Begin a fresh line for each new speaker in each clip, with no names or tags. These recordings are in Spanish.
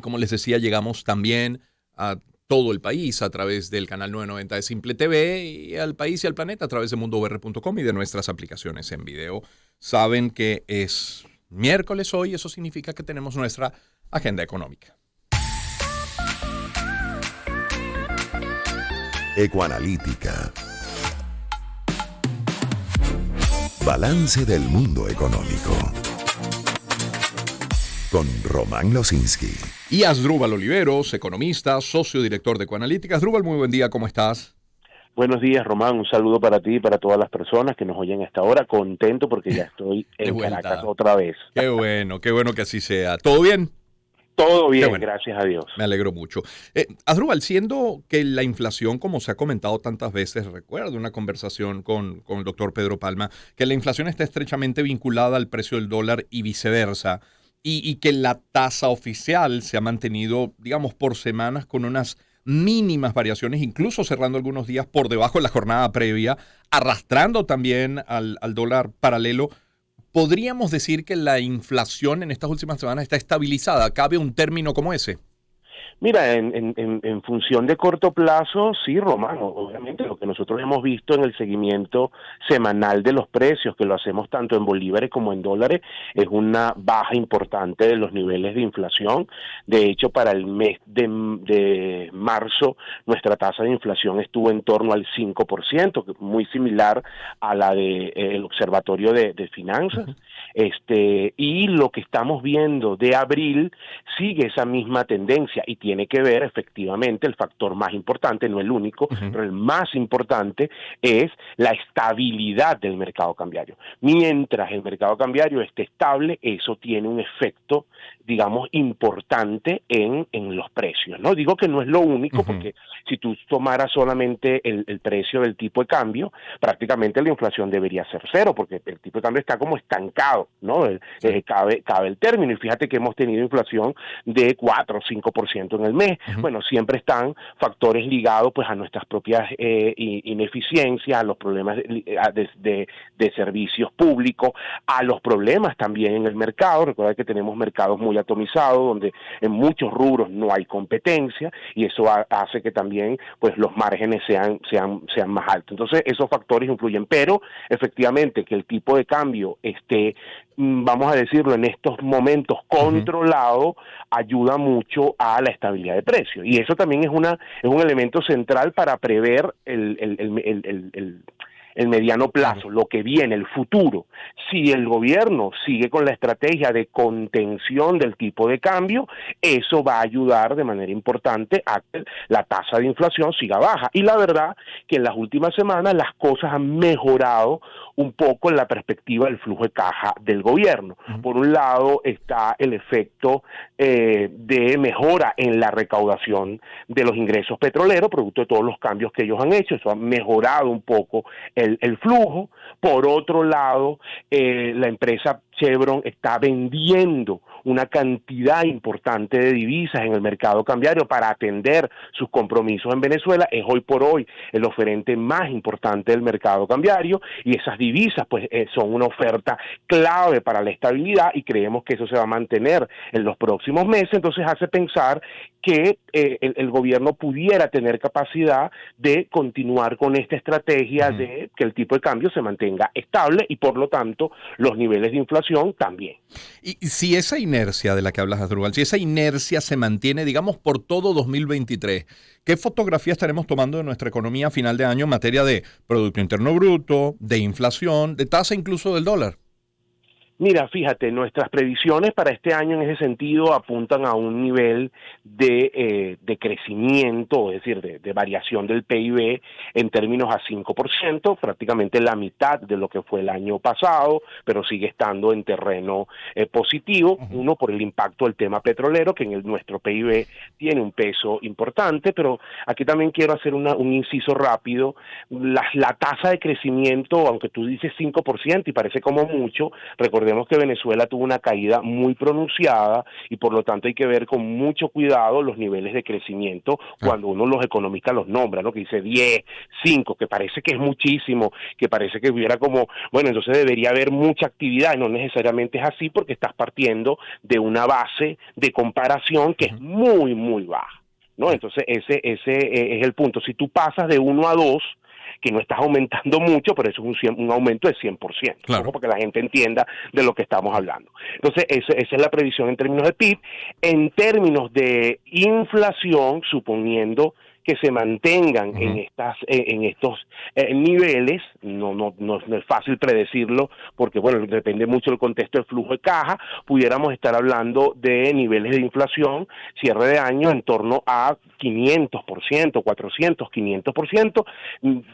Como les decía, llegamos también a todo el país a través del canal 990 de Simple TV y al país y al planeta a través de mundoBR.com y de nuestras aplicaciones en video. Saben que es miércoles hoy, eso significa que tenemos nuestra agenda económica.
Ecoanalítica. Balance del mundo económico. Con Román Losinski.
Y Asdrúbal Oliveros, economista, socio director de Ecoanalítica. Asdrúbal, muy buen día, ¿cómo estás?
Buenos días, Román. Un saludo para ti y para todas las personas que nos oyen a esta hora. Contento porque ya estoy
De
en
vuelta.
Caracas otra vez.
Qué bueno que así sea. ¿Todo bien?
Todo bien,
bueno.
Gracias a Dios.
Me alegro mucho. Asdrúbal, siendo que la inflación, como se ha comentado tantas veces, recuerdo una conversación con el doctor Pedro Palma, que la inflación está estrechamente vinculada al precio del dólar y viceversa, y que la tasa oficial se ha mantenido, digamos, por semanas con unas mínimas variaciones, incluso cerrando algunos días por debajo de la jornada previa, arrastrando también al dólar paralelo. ¿Podríamos decir que la inflación en estas últimas semanas está estabilizada? ¿Cabe un término como ese?
Mira, en función de corto plazo, sí, Romano, obviamente lo que nosotros hemos visto en el seguimiento semanal de los precios, que lo hacemos tanto en bolívares como en dólares, es una baja importante de los niveles de inflación. De hecho, para el mes de marzo, nuestra tasa de inflación estuvo en torno al 5%, que es muy similar a la del Observatorio de Finanzas.
Uh-huh.
Y lo que estamos viendo de abril sigue esa misma tendencia y tiene que ver efectivamente el factor más importante, no el único,
Uh-huh.
pero el más importante es la estabilidad del mercado cambiario. Mientras el mercado cambiario esté estable, eso tiene un efecto, digamos, importante en los precios, ¿no? Digo que no es lo único,
Uh-huh.
porque si tú tomaras solamente el precio del tipo de cambio, prácticamente la inflación debería ser cero, porque el tipo de cambio está como estancado, ¿no?
Sí.
Cabe el término, y fíjate que hemos tenido inflación de 4 o 5% en el mes.
Uh-huh.
Bueno, siempre están factores ligados pues a nuestras propias ineficiencias, a los problemas de servicios públicos, a los problemas también en el mercado. Recuerda que tenemos mercados muy atomizados, donde en muchos rubros no hay competencia, y eso hace que también pues los márgenes sean más altos. Entonces esos factores influyen, pero efectivamente que el tipo de cambio esté, vamos a decirlo, en estos momentos controlado, ayuda mucho a la estabilidad de precios, y eso también es un elemento central para prever el mediano plazo,
Claro.
lo que viene, el futuro. Si el gobierno sigue con la estrategia de contención del tipo de cambio, eso va a ayudar de manera importante a que la tasa de inflación siga baja. Y la verdad que en las últimas semanas las cosas han mejorado un poco en la perspectiva del flujo de caja del gobierno.
Uh-huh.
Por un lado está el efecto de mejora en la recaudación de los ingresos petroleros, producto de todos los cambios que ellos han hecho. Eso ha mejorado un poco el flujo. Por otro lado, la empresa Chevron está vendiendo una cantidad importante de divisas en el mercado cambiario para atender sus compromisos en Venezuela. Es hoy por hoy el oferente más importante del mercado cambiario, y esas divisas pues son una oferta clave para la estabilidad, y creemos que eso se va a mantener en los próximos meses. Entonces hace pensar que el gobierno pudiera tener capacidad de continuar con esta estrategia de que el tipo de cambio se mantenga estable, y por lo tanto los niveles de inflación también.
Y si esa inercia de la que hablas, Asdrúbal, si esa inercia se mantiene, digamos, por todo 2023, ¿qué fotografía estaremos tomando de nuestra economía a final de año en materia de Producto Interno Bruto, de inflación, de tasa incluso del dólar?
Mira, fíjate, nuestras previsiones para este año en ese sentido apuntan a un nivel de crecimiento, es decir, de variación del PIB en términos a 5%, prácticamente la mitad de lo que fue el año pasado, pero sigue estando en terreno positivo.
Uh-huh.
Uno, por el impacto del tema petrolero, que en nuestro PIB tiene un peso importante, pero aquí también quiero hacer un inciso rápido. La tasa de crecimiento, aunque tú dices 5% y parece como mucho, recordemos Recordemos que Venezuela tuvo una caída muy pronunciada y por lo tanto hay que ver con mucho cuidado los niveles de crecimiento cuando uno los economistas los nombra, ¿no? Que dice 10, 5, que parece que es muchísimo, que parece que hubiera como, bueno, entonces debería haber mucha actividad, y no necesariamente es así porque estás partiendo de una base de comparación que es muy, muy baja, ¿no? Entonces ese es el punto. Si tú pasas de 1 a 2, que no estás aumentando mucho, pero eso es un aumento de 100%,
Claro.
para que la gente entienda de lo que estamos hablando. Entonces, esa es la previsión en términos de PIB. En términos de inflación, suponiendo que se mantengan en estos niveles, no es fácil predecirlo porque, bueno, depende mucho del contexto del flujo de caja, pudiéramos estar hablando de niveles de inflación cierre de año en torno a 500%, 400, 500%.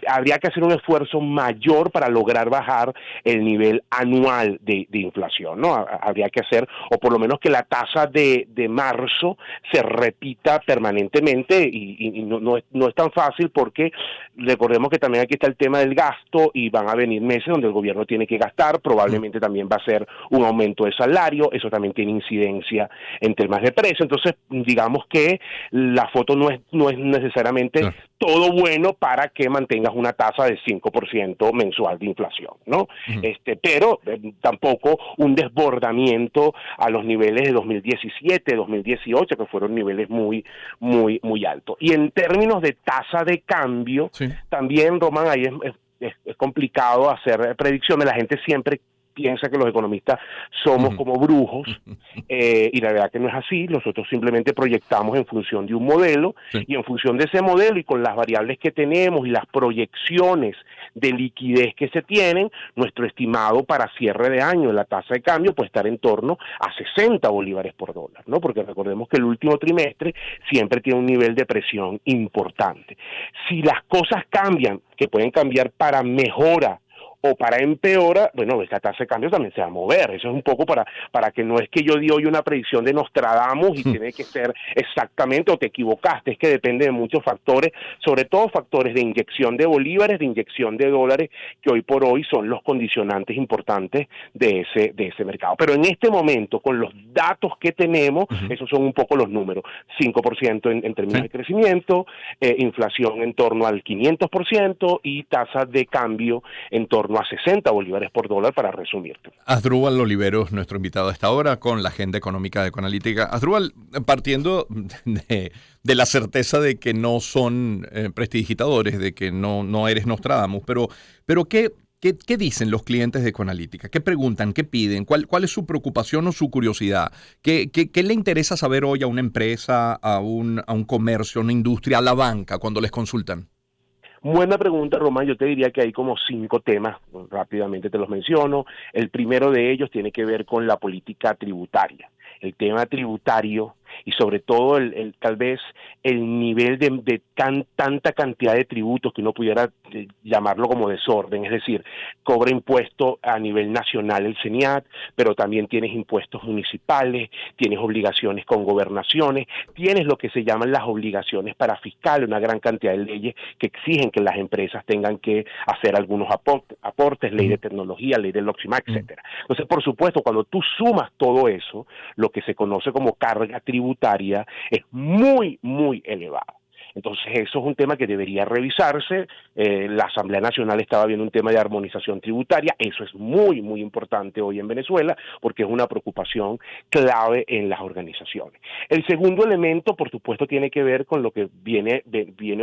Habría que hacer un esfuerzo mayor para lograr bajar el nivel anual de inflación, ¿no? Habría que hacer, o por lo menos que la tasa de marzo se repita permanentemente y no es tan fácil porque recordemos que también aquí está el tema del gasto y van a venir meses donde el gobierno tiene que gastar, probablemente también va a ser un aumento de salario, eso también tiene incidencia en temas de precio, entonces digamos que la foto no es necesariamente todo bueno para que mantengas una tasa de 5% mensual de inflación, ¿no? Pero tampoco un desbordamiento a los niveles de 2017, 2018, que fueron niveles muy, muy, muy altos. Y en términos de tasa de cambio, también, Román, ahí es complicado hacer predicciones. La gente siempre piensa que los economistas somos como brujos, y la verdad que no es así. Nosotros simplemente proyectamos en función de un modelo, y en función de ese modelo y con las variables que tenemos y las proyecciones de liquidez que se tienen, nuestro estimado para cierre de año en la tasa de cambio puede estar en torno a 60 bolívares por dólar, ¿no? Porque recordemos que el último trimestre siempre tiene un nivel de presión importante. Si las cosas cambian, que pueden cambiar para mejora o para empeora, bueno, esta tasa de cambio también se va a mover. Eso es un poco para que no es que yo di hoy una predicción de Nostradamus y tiene que ser exactamente o te equivocaste, es que depende de muchos factores, sobre todo factores de inyección de bolívares, de inyección de dólares, que hoy por hoy son los condicionantes importantes de ese mercado. Pero en este momento, con los datos que tenemos, esos son un poco los números. 5% en términos de crecimiento, inflación en torno al 500% y tasa de cambio en torno a 60 bolívares por dólar, para resumirte.
Asdrúbal Oliveros, nuestro invitado a esta hora con la agenda económica de Ecoanalítica. Asdrúbal, partiendo de la certeza de que no son prestidigitadores, de que no eres Nostradamus, pero ¿qué dicen los clientes de Ecoanalítica? ¿Qué preguntan? ¿Qué piden? ¿Cuál es su preocupación o su curiosidad? ¿Qué le interesa saber hoy a una empresa, a un comercio, a una industria, a la banca cuando les consultan?
Buena pregunta, Román. Yo te diría que hay como 5 temas, rápidamente te los menciono. El primero de ellos tiene que ver con la política tributaria. El tema tributario y sobre todo tal vez el nivel de tanta cantidad de tributos que uno pudiera llamarlo como desorden, es decir, cobra impuesto a nivel nacional el CENIAT, pero también tienes impuestos municipales, tienes obligaciones con gobernaciones, tienes lo que se llaman las obligaciones para fiscales, una gran cantidad de leyes que exigen que las empresas tengan que hacer algunos aportes, ley de tecnología, ley del LOXIMAC, etcétera. Entonces, por supuesto, cuando tú sumas todo eso, lo que se conoce como carga tributaria es muy, muy elevada. Entonces eso es un tema que debería revisarse. La Asamblea Nacional estaba viendo un tema de armonización tributaria. Eso es muy, muy importante hoy en Venezuela porque es una preocupación clave en las organizaciones. El segundo elemento, por supuesto, tiene que ver con lo que viene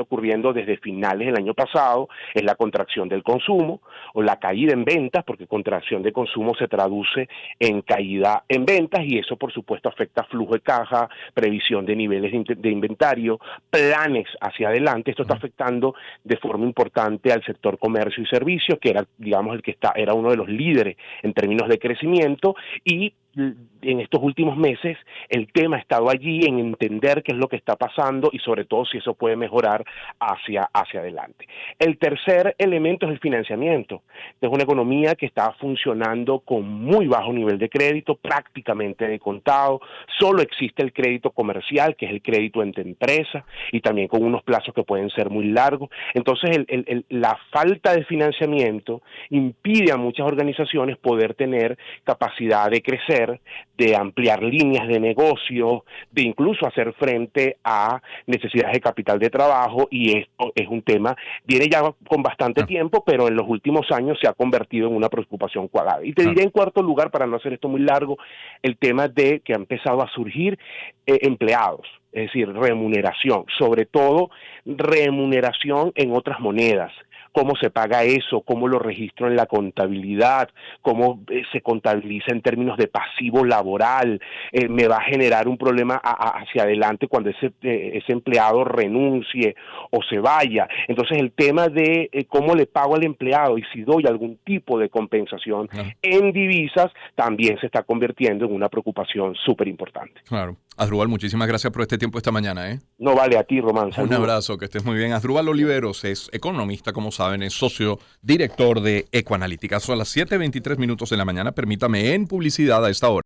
ocurriendo desde finales del año pasado, es la contracción del consumo o la caída en ventas, porque contracción de consumo se traduce en caída en ventas y eso, por supuesto, afecta flujo de caja, previsión de niveles de inventario, planes hacia adelante. Esto está afectando de forma importante al sector comercio y servicios, que era, digamos, era uno de los líderes en términos de crecimiento, y en estos últimos meses el tema ha estado allí en entender qué es lo que está pasando y sobre todo si eso puede mejorar hacia adelante. El tercer elemento es el financiamiento. Es una economía que está funcionando con muy bajo nivel de crédito, prácticamente de contado. Solo existe el crédito comercial, que es el crédito entre empresas, y también con unos plazos que pueden ser muy largos. Entonces, la falta de financiamiento impide a muchas organizaciones poder tener capacidad de crecer, de ampliar líneas de negocio, de incluso hacer frente a necesidades de capital de trabajo, y esto es un tema, viene ya con bastante tiempo, pero en los últimos años se ha convertido en una preocupación cuadrada. Y te diré en cuarto lugar, para no hacer esto muy largo, el tema de que ha empezado a surgir empleados, es decir, remuneración, sobre todo remuneración en otras monedas. Cómo se paga eso, cómo lo registro en la contabilidad, cómo se contabiliza en términos de pasivo laboral, me va a generar un problema hacia adelante cuando ese empleado renuncie o se vaya. Entonces el tema de cómo le pago al empleado y si doy algún tipo de compensación en divisas también se está convirtiendo en una preocupación súper importante.
Claro. Asdrúbal, muchísimas gracias por este tiempo esta mañana.
No vale, a ti, Román.
Saludos. Un abrazo, que estés muy bien. Asdrúbal Oliveros es economista, como saben, es socio director de Ecoanalítica. Son las 7:23 de la mañana. Permítame en publicidad a esta hora.